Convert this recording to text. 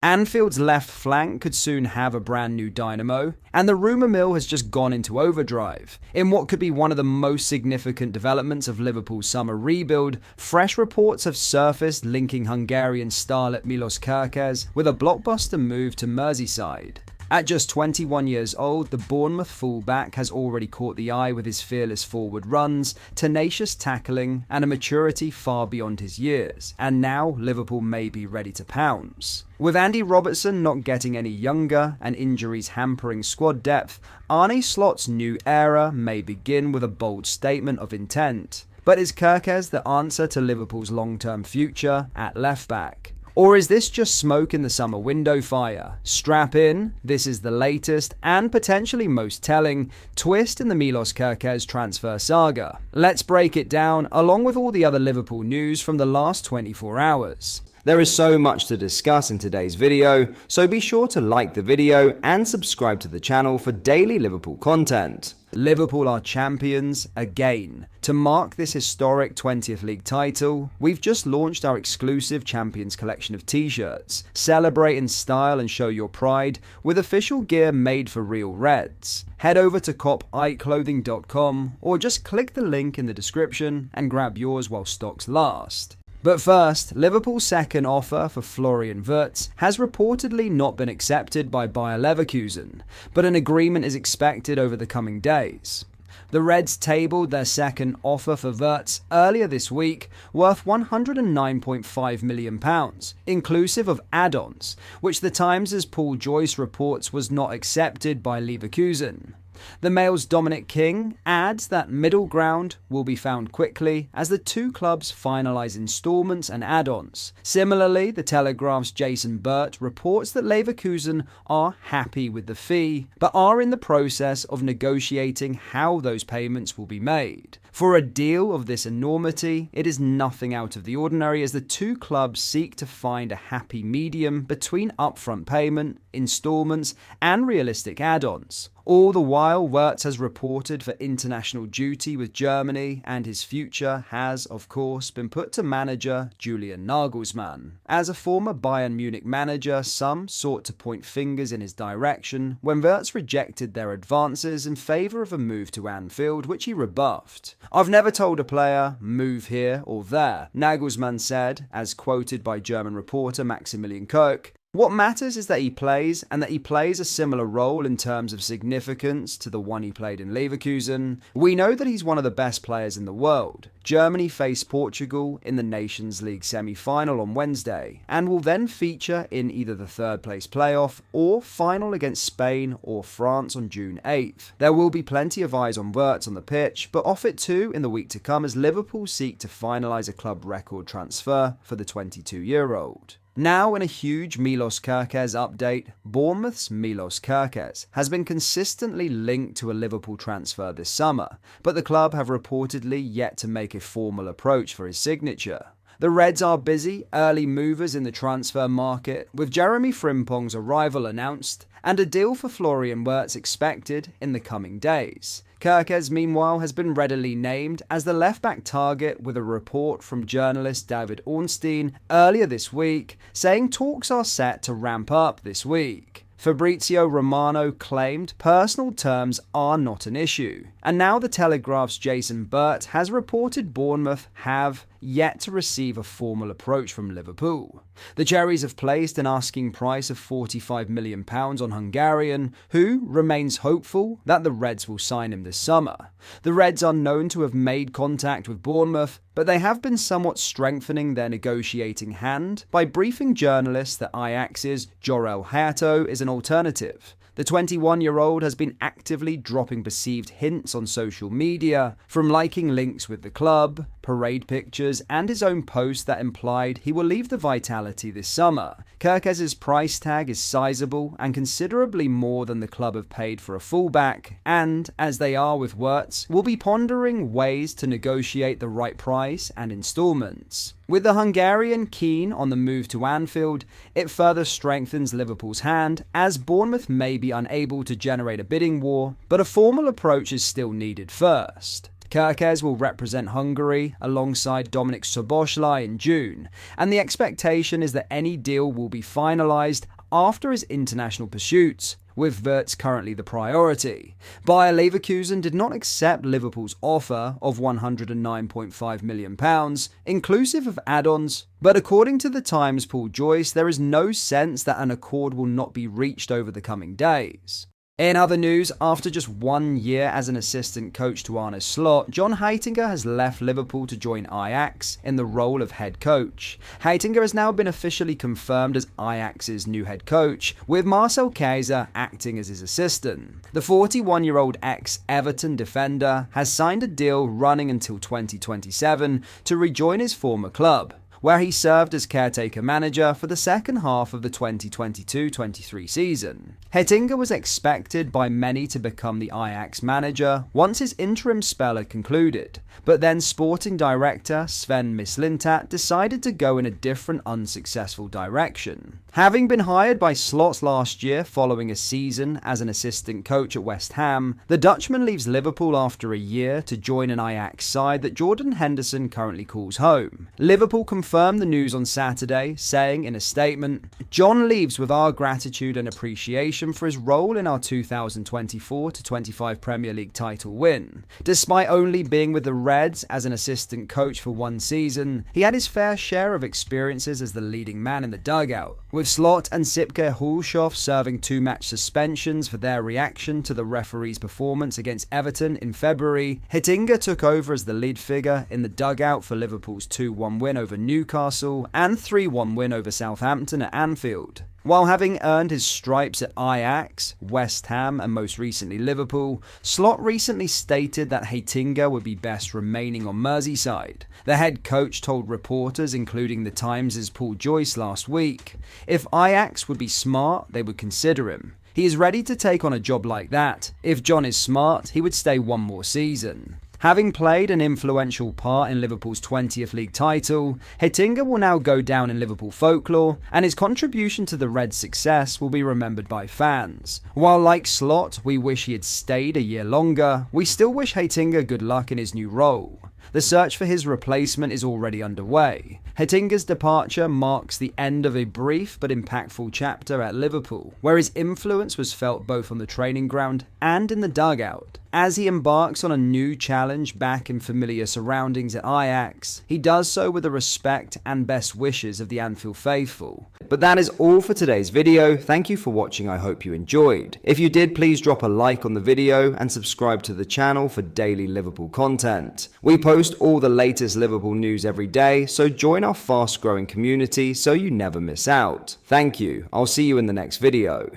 Anfield's left flank could soon have a brand new dynamo, and the rumour mill has just gone into overdrive. In what could be one of the most significant developments of Liverpool's summer rebuild, fresh reports have surfaced linking Hungarian starlet Milos Kerkez with a blockbuster move to Merseyside. At just 21 years old, the Bournemouth fullback has already caught the eye with his fearless forward runs, tenacious tackling, and a maturity far beyond his years, and now Liverpool may be ready to pounce. With Andy Robertson not getting any younger and injuries hampering squad depth, Arne Slot's new era may begin with a bold statement of intent. But is Kerkez the answer to Liverpool's long-term future at left-back? Or is this just smoke in the summer window fire? Strap in, this is the latest and potentially most telling twist in the Milos Kerkez transfer saga. Let's break it down along with all the other Liverpool news from the last 24 hours. There is so much to discuss in today's video, so be sure to like the video and subscribe to the channel for daily Liverpool content. Liverpool are champions again. To mark this historic 20th league title, we've just launched our exclusive Champions collection of t-shirts. Celebrate in style and show your pride with official gear made for real Reds. Head over to copiclothing.com or just click the link in the description and grab yours while stocks last. But first, Liverpool's second offer for Florian Wirtz has reportedly not been accepted by Bayer Leverkusen, but an agreement is expected over the coming days. The Reds tabled their second offer for Wirtz earlier this week, worth £109.5 million, inclusive of add-ons, which the Times' Paul Joyce reports was not accepted by Leverkusen. The Mail's Dominic King adds that middle ground will be found quickly as the two clubs finalise instalments and add-ons. Similarly, the Telegraph's Jason Burt reports that Leverkusen are happy with the fee, but are in the process of negotiating how those payments will be made. For a deal of this enormity, it is nothing out of the ordinary as the two clubs seek to find a happy medium between upfront payment, instalments, and realistic add-ons. All the while, Wirtz has reported for international duty with Germany, and his future has, of course, been put to manager Julian Nagelsmann. As a former Bayern Munich manager, some sought to point fingers in his direction when Wirtz rejected their advances in favour of a move to Anfield, which he rebuffed. "I've never told a player, move here or there," Nagelsmann said, as quoted by German reporter Maximilian Koch. "What matters is that he plays, and that he plays a similar role in terms of significance to the one he played in Leverkusen. We know that he's one of the best players in the world." Germany face Portugal in the Nations League semi-final on Wednesday, and will then feature in either the third-place playoff or final against Spain or France on June 8th. There will be plenty of eyes on Wirtz on the pitch, but off it too in the week to come as Liverpool seek to finalise a club record transfer for the 22-year-old. Now in a huge Milos Kerkez update, Bournemouth's Milos Kerkez has been consistently linked to a Liverpool transfer this summer, but the club have reportedly yet to make a formal approach for his signature. The Reds are busy early movers in the transfer market, with Jeremy Frimpong's arrival announced and a deal for Florian Wirtz expected in the coming days. Kerkez, meanwhile, has been readily named as the left-back target, with a report from journalist David Ornstein earlier this week saying talks are set to ramp up this week. Fabrizio Romano claimed personal terms are not an issue, and now the Telegraph's Jason Burt has reported Bournemouth have yet to receive a formal approach from Liverpool. The Cherries have placed an asking price of £45 million on Hungarian, who remains hopeful that the Reds will sign him this summer. The Reds are known to have made contact with Bournemouth, but they have been somewhat strengthening their negotiating hand by briefing journalists that Ajax's Jorel Hato is an alternative. The 21-year-old has been actively dropping perceived hints on social media, from liking links with the club, parade pictures, and his own post that implied he will leave the Vitality this summer. Kerkez's price tag is sizable and considerably more than the club have paid for a fullback, and, as they are with Wirtz, will be pondering ways to negotiate the right price and instalments. With the Hungarian keen on the move to Anfield, it further strengthens Liverpool's hand, as Bournemouth may be unable to generate a bidding war, but a formal approach is still needed first. Kerkez will represent Hungary alongside Dominik Szoboszlai in June, and the expectation is that any deal will be finalised after his international pursuits, with Wirtz currently the priority. Bayer Leverkusen did not accept Liverpool's offer of £109.5 million, inclusive of add-ons, but according to the Times' Paul Joyce, there is no sense that an accord will not be reached over the coming days. In other news, after just 1 year as an assistant coach to Arne Slot, John Heitinga has left Liverpool to join Ajax in the role of head coach. Heitinga has now been officially confirmed as Ajax's new head coach, with Marcel Keizer acting as his assistant. The 41-year-old ex-Everton defender has signed a deal running until 2027 to rejoin his former club, where he served as caretaker manager for the second half of the 2022-23 season. Heitinga was expected by many to become the Ajax manager once his interim spell had concluded, but then sporting director Sven Mislintat decided to go in a different unsuccessful direction. Having been hired by Slot last year following a season as an assistant coach at West Ham, the Dutchman leaves Liverpool after a year to join an Ajax side that Jordan Henderson currently calls home. Liverpool confirmed the news on Saturday, saying in a statement, "John leaves with our gratitude and appreciation for his role in our 2024-25 Premier League title win. Despite only being with the Reds as an assistant coach for 1 season, he had his fair share of experiences as the leading man in the dugout, with Slot and Sipke Hulshoff serving 2-match suspensions for their reaction to the referee's performance against Everton in February. Heitinga took over as the lead figure in the dugout for Liverpool's 2-1 win over Newcastle and 3-1 win over Southampton at Anfield. While having earned his stripes at Ajax, West Ham and most recently Liverpool, Slot recently stated that Heitinga would be best remaining on Merseyside. The head coach told reporters, including the Times' Paul Joyce last week, if Ajax would be smart, they would consider him. He is ready to take on a job like that. If John is smart, he would stay 1 more season. Having played an influential part in Liverpool's 20th league title, Heitinga will now go down in Liverpool folklore, and his contribution to the Reds' success will be remembered by fans. While like Slot, we wish he had stayed a year longer, we still wish Heitinga good luck in his new role. The search for his replacement is already underway. Heitinga's departure marks the end of a brief but impactful chapter at Liverpool, where his influence was felt both on the training ground and in the dugout. As he embarks on a new challenge back in familiar surroundings at Ajax, he does so with the respect and best wishes of the Anfield faithful. But that is all for today's video. Thank you for watching. I hope you enjoyed. If you did, please drop a like on the video and subscribe to the channel for daily Liverpool content. We post all the latest Liverpool news every day, so join our fast-growing community so you never miss out. Thank you. I'll see you in the next video.